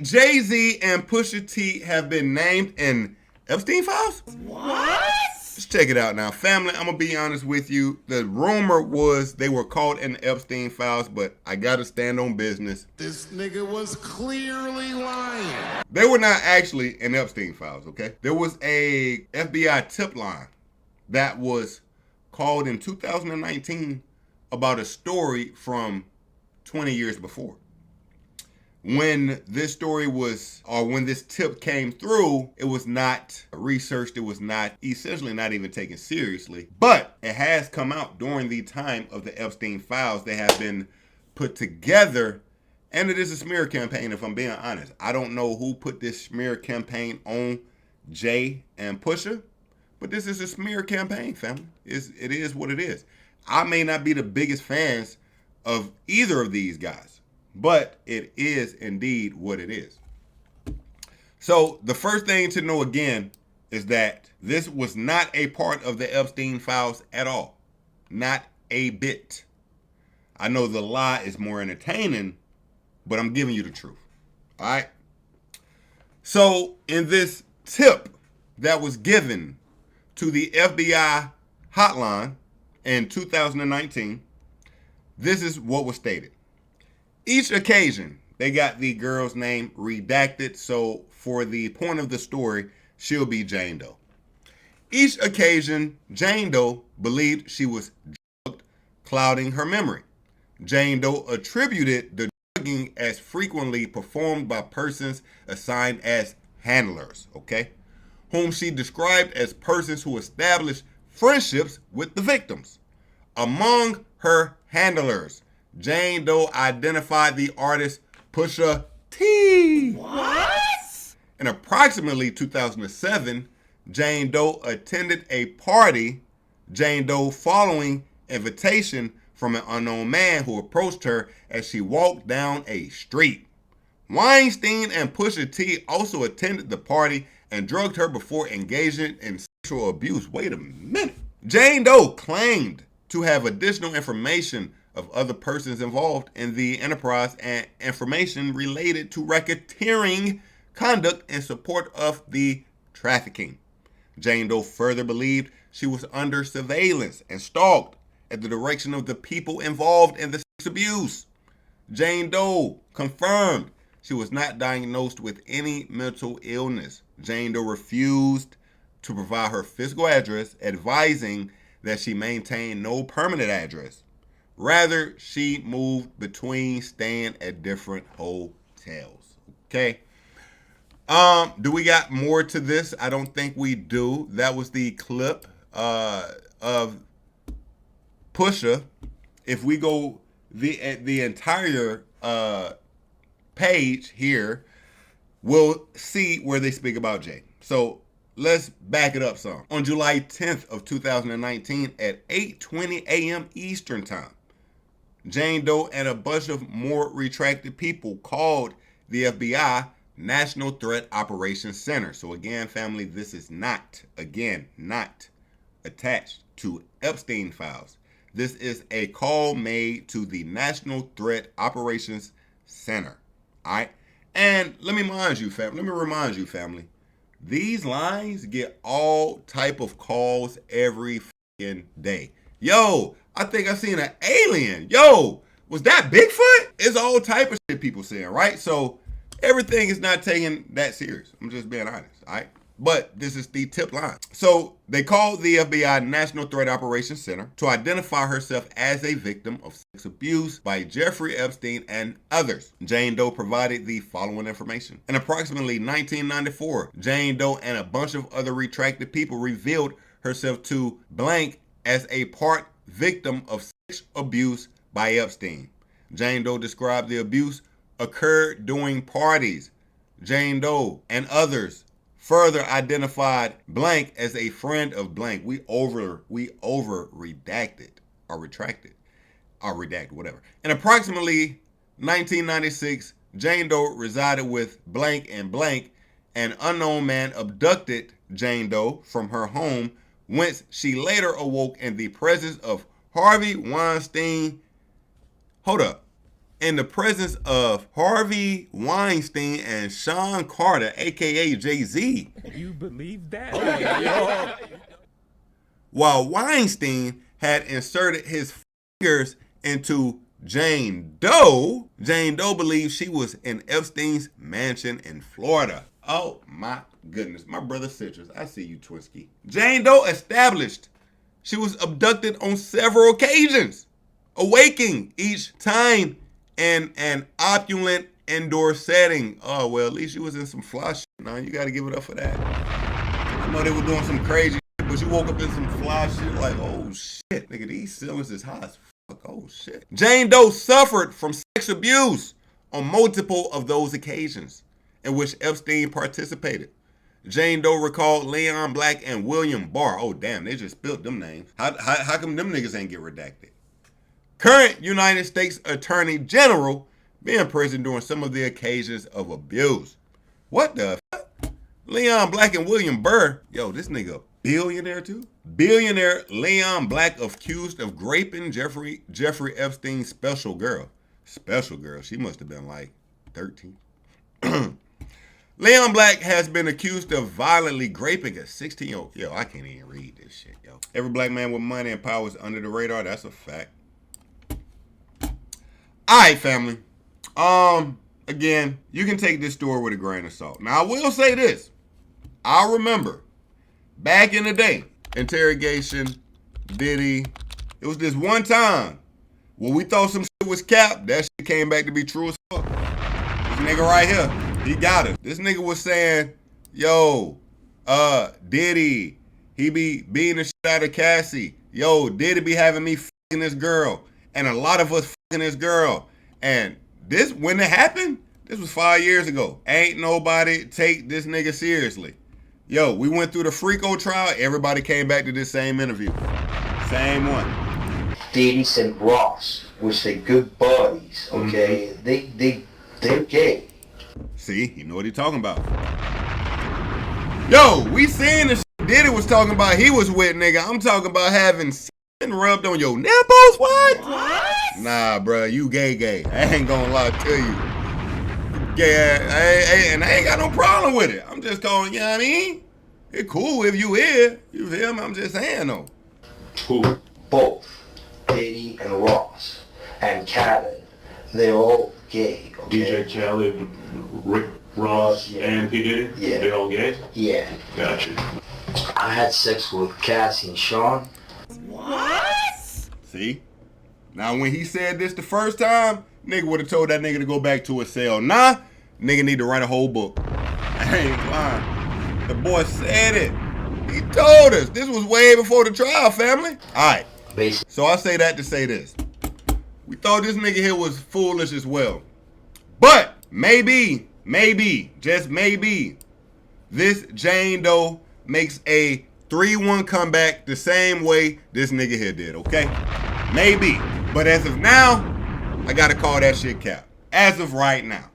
Jay-Z and Pusha-T have been named in Epstein files? What? Let's check it out now. Family, I'm going to be honest with you. The rumor was they were caught in the Epstein files, but I got to stand on business. This nigga was clearly lying. They were not actually in Epstein files, okay? There was a FBI tip line that was called in 2019 about a story from 20 years before. When this story was, or when this tip came through, it was not researched. It was not, essentially not even taken seriously. But it has come out during the time of the Epstein files. They have been put together, and it is a smear campaign, if I'm being honest. I don't know who put this smear campaign on Jay and Pusha, but this is a smear campaign, family. It is what it is. I may not be the biggest fans of either of these guys, but it is indeed what it is. So the first thing to know again is that this was not a part of the Epstein files at all. Not a bit. I know the lie is more entertaining, but I'm giving you the truth. All right? So in this tip that was given to the FBI hotline in 2019, this is what was stated. Each occasion, they got the girl's name redacted, so for the point of the story, she'll be Jane Doe. Each occasion, Jane Doe believed she was drugged, clouding her memory. Jane Doe attributed the drugging as frequently performed by persons assigned as handlers, okay, whom she described as persons who established friendships with the victims. Among her handlers, Jane Doe identified the artist Pusha-T. What? In approximately 2007, Jane Doe attended a party. Jane Doe following invitation from an unknown man who approached her as she walked down a street. Weinstein and Pusha T also attended the party and drugged her before engaging in sexual abuse. Wait a minute. Jane Doe claimed to have additional information of other persons involved in the enterprise and information related to racketeering conduct in support of the trafficking. Jane Doe further believed she was under surveillance and stalked at the direction of the people involved in the sex abuse. Jane Doe confirmed she was not diagnosed with any mental illness. Jane Doe refused to provide her physical address, advising that she maintained no permanent address. Rather, she moved between staying at different hotels. Okay. Do we got more to this? I don't think we do. That was the clip of Pusha. If we go the entire page here, we'll see where they speak about Jay. So let's back it up some. On July 10th of 2019 at 8:20 a.m. Eastern Time, Jane Doe and a bunch of more retracted people called the FBI National Threat Operations Center. So again, family, this is not attached to Epstein files. This is a call made to the National Threat Operations Center. All right? And let me remind you, family, these lines get all type of calls every fucking day. Yo, I think I seen an alien. Yo, was that Bigfoot? It's all type of shit people saying, right? So everything is not taken that serious. I'm just being honest, all right? But this is the tip line. So they called the FBI National Threat Operations Center to identify herself as a victim of sex abuse by Jeffrey Epstein and others. Jane Doe provided the following information. In approximately 1994, Jane Doe and a bunch of other retracted people revealed herself to blank as a part victim of sex abuse by Epstein. Jane Doe described the abuse occurred during parties. Jane Doe and others further identified blank as a friend of blank. We over redacted or retracted or redacted, whatever. In approximately 1996, Jane Doe resided with blank and blank. An unknown man abducted Jane Doe from her home, whence she later awoke in the presence of Harvey Weinstein. Hold up. in the presence of Harvey Weinstein and Sean Carter, aka Jay-Z. You believe that? While Weinstein had inserted his fingers into Jane Doe. Jane Doe believed she was in Epstein's mansion in Florida. Oh my goodness. My brother Citrus, I see you, Twisky. Jane Doe established she was abducted on several occasions, awaking each time in an opulent indoor setting. Oh, well, at least you was in some fly shit. Now you got to give it up for that. I know they were doing some crazy shit, but you woke up in some fly shit like, oh shit, nigga, these ceilings is hot as fuck. Oh shit. Jane Doe suffered from sex abuse on multiple of those occasions in which Epstein participated. Jane Doe recalled Leon Black and William Barr. Oh damn, they just spilled them names. How come them niggas ain't get redacted? Current United States Attorney General being in prison during some of the occasions of abuse. What the fuck? Leon Black and William Burr. Yo, this nigga billionaire too? Billionaire Leon Black accused of raping Jeffrey Epstein's special girl. Special girl. She must have been like 13. Leon Black has been accused of violently raping a 16-year-old. Yo, I can't even read this shit, yo. Every black man with money and power is under the radar. That's a fact. All right, family. Again, you can take this story with a grain of salt. Now, I will say this. I remember back in the day, interrogation, Diddy. It was this one time when we thought some shit was capped. That shit came back to be true as fuck. This nigga right here, he got it. This nigga was saying, yo, Diddy, he be beating the shit out of Cassie. Yo, Diddy be having me fucking this girl. And a lot of us fucking this girl. And this, when it happened, this was 5 years ago. Ain't nobody take this nigga seriously. Yo, we went through the Freako trial. Everybody came back to this same interview. Same one. Diddy and Ross, which they good buddies, okay? Mm-hmm. They're gay. See, you know what he's talking about. Yo, we seen the shit Diddy was talking about he was with, nigga. I'm talking about having skin rubbed on your nipples. What? Nah, bro, you gay. I ain't gonna lie to you. Gay, and I ain't got no problem with it. I'm just calling, you know what I mean? It's cool if you here. You feel me? I'm just saying, though. Who? Both. Diddy and Ross. And Khaled. They're all gay, okay? DJ Khaled, Rick Ross, yeah. and P. Diddy? Yeah. They all gay? Yeah. Gotcha. I had sex with Cassie and Sean. What? See? Now, when he said this the first time, nigga would have told that nigga to go back to his cell. Nah, nigga need to write a whole book. I ain't lying. The boy said it. He told us. This was way before the trial, family. All right. Basically. So I say that to say this. We thought this nigga here was foolish as well. But maybe, just maybe, this Jane Doe makes a 3-1 comeback the same way this nigga here did, okay? Maybe. But as of now, I gotta call that shit cap. As of right now.